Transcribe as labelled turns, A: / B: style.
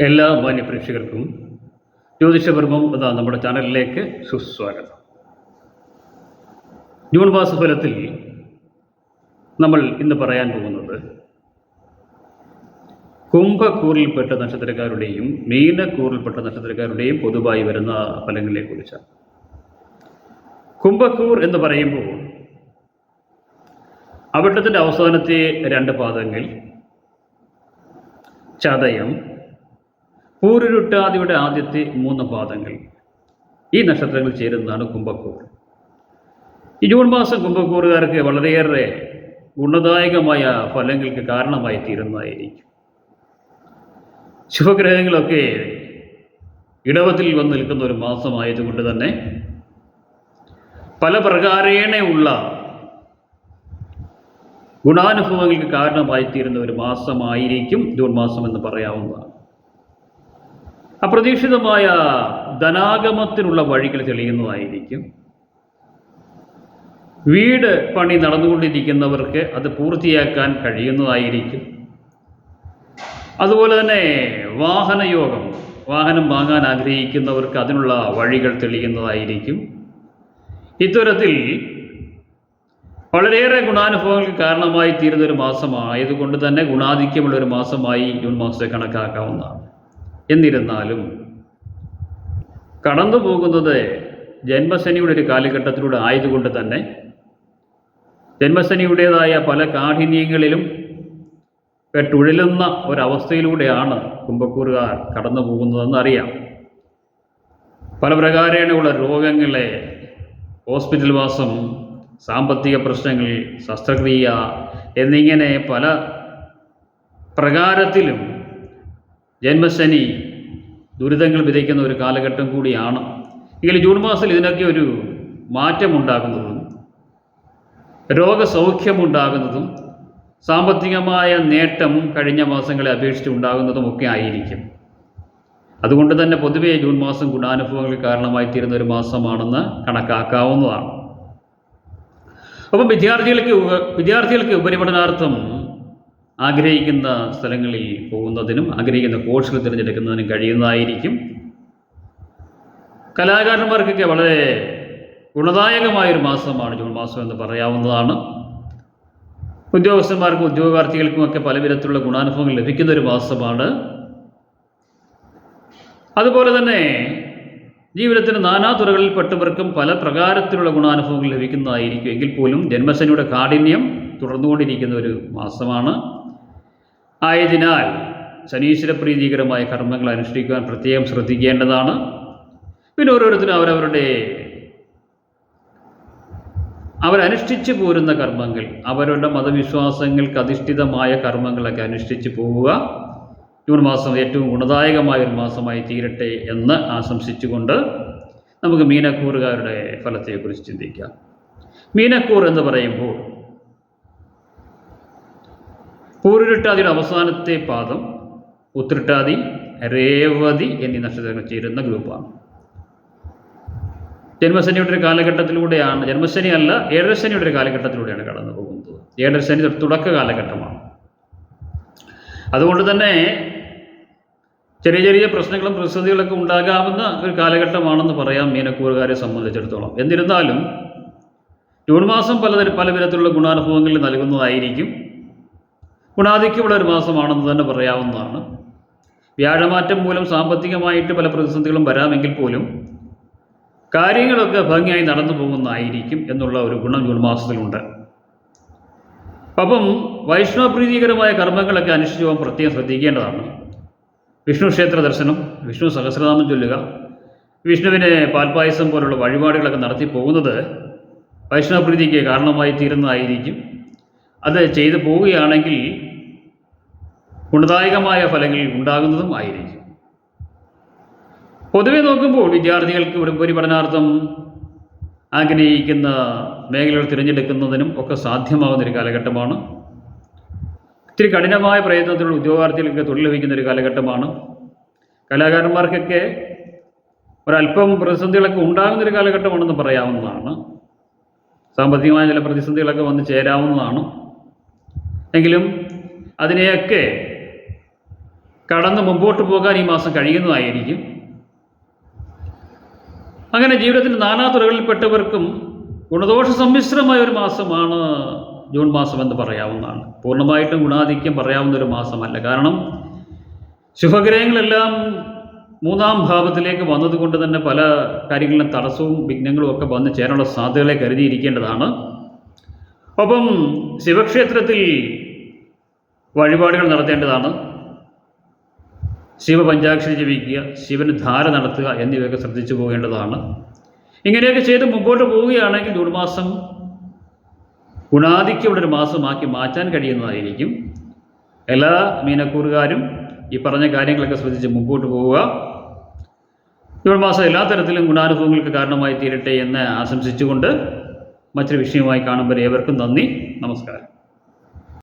A: എല്ലാ മാന്യപ്രേക്ഷകർക്കും ജ്യോതിഷപർമ്മം എന്ന നമ്മുടെ ചാനലിലേക്ക് സുസ്വാഗതം. ജൂൺ മാസഫലത്തിൽ നമ്മൾ ഇന്ന് പറയാൻ പോകുന്നത് കുംഭക്കൂറിൽപ്പെട്ട നക്ഷത്രക്കാരുടെയും മീനക്കൂറിൽപ്പെട്ട നക്ഷത്രക്കാരുടെയും പൊതുവായി വരുന്ന ഫലങ്ങളെക്കുറിച്ചാണ്. കുംഭക്കൂർ എന്ന് പറയുമ്പോൾ അവിട്ടത്തിൻ്റെ അവസാനത്തെ 2 പാദങ്ങൾ, ചതയം, പൂരുരുട്ടാതിയുടെ ആദ്യത്തെ 3 പാദങ്ങൾ, ഈ നക്ഷത്രങ്ങൾ ചേരുന്നതാണ് കുംഭക്കൂർ. ഈ ജൂൺ മാസം കുംഭക്കൂറുകാർക്ക് വളരെയേറെ ഗുണദായകമായ ഫലങ്ങൾക്ക് കാരണമായി തീരുന്നതായിരിക്കും. ശുഭഗ്രഹങ്ങളൊക്കെ ഇടവത്തിൽ വന്ന് നിൽക്കുന്ന ഒരു മാസമായതുകൊണ്ട് തന്നെ പല പ്രകാരേണ ഉള്ള ഗുണാനുഭവങ്ങൾക്ക് കാരണമായി തീരുന്ന ഒരു മാസമായിരിക്കും ജൂൺ മാസം എന്ന് പറയാവുന്നതാണ്. അപ്രതീക്ഷിതമായ ധനാഗമത്തിനുള്ള വഴികൾ തെളിയുന്നതായിരിക്കും. വീട് പണി നടന്നുകൊണ്ടിരിക്കുന്നവർക്ക് അത് പൂർത്തിയാക്കാൻ കഴിയുന്നതായിരിക്കും. അതുപോലെ തന്നെ വാഹനയോഗം, വാഹനം വാങ്ങാൻ ആഗ്രഹിക്കുന്നവർക്ക് അതിനുള്ള വഴികൾ തെളിയുന്നതായിരിക്കും. ഇത്തരത്തിൽ വളരെയേറെ ഗുണാനുഭവങ്ങൾക്ക് കാരണമായി തീരുന്ന ഒരു മാസമായതുകൊണ്ട് തന്നെ ഗുണാധിക്യമുള്ള ഒരു മാസമായി ജൂൺ മാസത്തെ കണക്കാക്കാവുന്നതാണ്. എന്നിരുന്നാലും കടന്നു പോകുന്നത് ജന്മശനിയുടെ ഒരു കാലഘട്ടത്തിലൂടെ ആയതുകൊണ്ട് തന്നെ ജന്മശനിയുടേതായ പല കാഠിന്യങ്ങളിലും പെട്ടുഴലുന്ന ഒരവസ്ഥയിലൂടെയാണ് കുംഭക്കൂറുകാർ കടന്നു പോകുന്നതെന്ന് അറിയാം. പല പ്രകാരേണയുള്ള രോഗങ്ങളെ, ഹോസ്പിറ്റൽ വാസം, സാമ്പത്തിക പ്രശ്നങ്ങൾ, ശസ്ത്രക്രിയ എന്നിങ്ങനെ പല പ്രകാരത്തിലും ജന്മശനി ദുരിതങ്ങൾ വിതയ്ക്കുന്ന ഒരു കാലഘട്ടം കൂടിയാണ്. എങ്കിലും ജൂൺ മാസത്തിൽ ഇതിനൊക്കെ ഒരു മാറ്റമുണ്ടാകുന്നതും രോഗസൗഖ്യമുണ്ടാകുന്നതും സാമ്പത്തികമായ നേട്ടം കഴിഞ്ഞ മാസങ്ങളെ അപേക്ഷിച്ച് ഉണ്ടാകുന്നതും ഒക്കെ ആയിരിക്കും. അതുകൊണ്ട് തന്നെ പൊതുവെ ജൂൺ മാസം ഗുണാനുഭവങ്ങൾക്ക് കാരണമായി തീരുന്ന ഒരു മാസമാണെന്ന് കണക്കാക്കാവുന്നതാണ്. അപ്പം വിദ്യാർത്ഥികൾക്ക് ഉപരിപഠനാർത്ഥം ആഗ്രഹിക്കുന്ന സ്ഥലങ്ങളിൽ പോകുന്നതിനും ആഗ്രഹിക്കുന്ന കോഴ്സുകൾ തിരഞ്ഞെടുക്കുന്നതിനും കഴിയുന്നതായിരിക്കും. കലാകാരന്മാർക്കൊക്കെ വളരെ ഗുണദായകമായൊരു മാസമാണ് ജൂൺ മാസം എന്ന് പറയാവുന്നതാണ്. ഉദ്യോഗസ്ഥന്മാർക്കും ഉദ്യോഗാർത്ഥികൾക്കുമൊക്കെ പല വിധത്തിലുള്ള ഗുണാനുഭവങ്ങൾ ലഭിക്കുന്ന ഒരു മാസമാണ്. അതുപോലെ തന്നെ ജീവിതത്തിന് നാനാതുറകളിൽപ്പെട്ടവർക്കും പല പ്രകാരത്തിലുള്ള ഗുണാനുഭവങ്ങൾ ലഭിക്കുന്നതായിരിക്കും. എങ്കിൽ പോലും ജന്മശനിയുടെ കാഠിന്യം തുടർന്നുകൊണ്ടിരിക്കുന്ന ഒരു മാസമാണ്. ആയതിനാൽ ശനീശ്വര പ്രീതികരമായ കർമ്മങ്ങൾ അനുഷ്ഠിക്കുവാൻ പ്രത്യേകം ശ്രദ്ധിക്കേണ്ടതാണ്. പിന്നെ ഓരോരുത്തരും അവരനുഷ്ഠിച്ചു പോരുന്ന കർമ്മങ്ങൾ, അവരുടെ മതവിശ്വാസങ്ങൾക്ക് അധിഷ്ഠിതമായ കർമ്മങ്ങളൊക്കെ അനുഷ്ഠിച്ചു പോവുക. ജൂൺ മാസം ഏറ്റവും ഗുണദായകമായ ഒരു മാസമായി തീരട്ടെ എന്ന് ആശംസിച്ചുകൊണ്ട് നമുക്ക് മീനക്കൂറുകാരുടെ ഫലത്തെക്കുറിച്ച് ചിന്തിക്കാം. മീനക്കൂർ എന്ന് പറയുമ്പോൾ പൂരുരുട്ടാതിയുടെ അവസാനത്തെ പാദം, ഉത്രട്ടാതി, രേവതി എന്നീ നക്ഷത്രങ്ങൾ ചേരുന്ന ഗ്രൂപ്പാണ്. ജന്മശനിയുടെ ഒരു കാലഘട്ടത്തിലൂടെയാണ്, ജന്മശനി അല്ല, ഏഴരശനിയുടെ ഒരു കാലഘട്ടത്തിലൂടെയാണ് കടന്നു പോകുന്നത്. ഏഴരശനി തുടക്ക കാലഘട്ടമാണ്. അതുകൊണ്ട് തന്നെ ചെറിയ ചെറിയ പ്രശ്നങ്ങളും പ്രതിസന്ധികളൊക്കെ ഉണ്ടാകാവുന്ന ഒരു കാലഘട്ടമാണെന്ന് പറയാം മീനക്കൂറുകാരെ സംബന്ധിച്ചിടത്തോളം. എന്നിരുന്നാലും ജൂൺ മാസം പല വിധത്തിലുള്ള ഗുണാനുഭവങ്ങൾ നൽകുന്നതായിരിക്കും. ഗുണാധിക്യമുള്ള ഒരു മാസമാണെന്ന് തന്നെ പറയാവുന്നതാണ്. വ്യാഴമാറ്റം മൂലം സാമ്പത്തികമായിട്ട് പല പ്രതിസന്ധികളും വരാമെങ്കിൽ പോലും കാര്യങ്ങളൊക്കെ ഭംഗിയായി നടന്നു പോകുന്നതായിരിക്കും എന്നുള്ള ഒരു ഗുണം ജൂൺ മാസത്തിലുണ്ട്. അപ്പം വൈഷ്ണവപ്രീതികരമായ കർമ്മങ്ങളൊക്കെ അനുഷ്ഠിച്ചു പോകാൻ പ്രത്യേകം ശ്രദ്ധിക്കേണ്ടതാണ്. വിഷ്ണു ക്ഷേത്ര ദർശനം, വിഷ്ണു സഹസ്രനാമം ചൊല്ലുക, വിഷ്ണുവിനെ പാൽപ്പായസം പോലുള്ള വഴിപാടുകളൊക്കെ നടത്തി പോകുന്നത് വൈഷ്ണവപ്രീതിക്ക് കാരണമായി തീരുന്നതായിരിക്കും. അത് ചെയ്തു പോവുകയാണെങ്കിൽ ഗുണദായകമായ ഫലങ്ങൾ ഉണ്ടാകുന്നതും ആയിരിക്കും. പൊതുവെ നോക്കുമ്പോൾ വിദ്യാർത്ഥികൾക്ക് ഉപരിപഠനാർത്ഥം ആഗ്രഹിക്കുന്ന മേഖലകൾ തിരഞ്ഞെടുക്കുന്നതിനും ഒക്കെ സാധ്യമാകുന്നൊരു കാലഘട്ടമാണ്. ഇത്തിരി കഠിനമായ പ്രയത്നത്തിലുള്ള ഉദ്യോഗാർത്ഥികൾക്ക് തൊഴിൽ ലഭിക്കുന്ന ഒരു കാലഘട്ടമാണ്. കലാകാരന്മാർക്കൊക്കെ ഒരല്പം പ്രതിസന്ധികളൊക്കെ ഉണ്ടാകുന്നൊരു കാലഘട്ടമാണെന്ന് പറയാവുന്നതാണ്. സാമ്പത്തികമായ ചില പ്രതിസന്ധികളൊക്കെ വന്ന് ചേരാവുന്നതാണ്. എങ്കിലും അതിനെയൊക്കെ കടന്ന് മുമ്പോട്ട് പോകാൻ ഈ മാസം കഴിയുന്നതായിരിക്കും. അങ്ങനെ ജീവിതത്തിൻ്റെ നാനാതുറകളിൽപ്പെട്ടവർക്കും ഗുണദോഷ സമ്മിശ്രമായ ഒരു മാസമാണ് ജൂൺ മാസം എന്ന് പറയാവുന്നതാണ്. പൂർണ്ണമായിട്ടും ഗുണാധിക്യം പറയാവുന്ന ഒരു മാസമല്ല. കാരണം ശുഭഗ്രഹങ്ങളെല്ലാം 3-ാം ഭാവത്തിലേക്ക് വന്നതുകൊണ്ട് തന്നെ പല കാര്യങ്ങളിലും തടസ്സവും വിഘ്നങ്ങളും ഒക്കെ വന്ന് ചേരാനുള്ള സാധ്യതകളെ കരുതിയിരിക്കേണ്ടതാണ്. ഒപ്പം ശിവക്ഷേത്രത്തിൽ വഴിപാടുകൾ നടത്തേണ്ടതാണ്. ശിവപഞ്ചാക്ഷരി ജപിക്കുക, ശിവന് ധാര നടത്തുക എന്നിവയൊക്കെ ശ്രദ്ധിച്ചു പോകേണ്ടതാണ്. ഇങ്ങനെയൊക്കെ ചെയ്ത് മുമ്പോട്ട് പോവുകയാണെങ്കിൽ ജൂൺ മാസം ഗുണാധിക്യമുള്ളൊരു മാസമാക്കി മാറ്റാൻ കഴിയുന്നതായിരിക്കും. എല്ലാ മീനക്കൂറുകാരും ഈ പറഞ്ഞ കാര്യങ്ങളൊക്കെ ശ്രദ്ധിച്ച് മുമ്പോട്ട് പോവുക. ജൂൺ മാസം എല്ലാ തരത്തിലും ഗുണാനുഭവങ്ങൾക്ക് കാരണമായി തീരട്ടെ എന്ന് ആശംസിച്ചുകൊണ്ട് മറ്റൊരു വിഷയമായി കാണുമ്പോൾ ഏവർക്കും നന്ദി, നമസ്കാരം.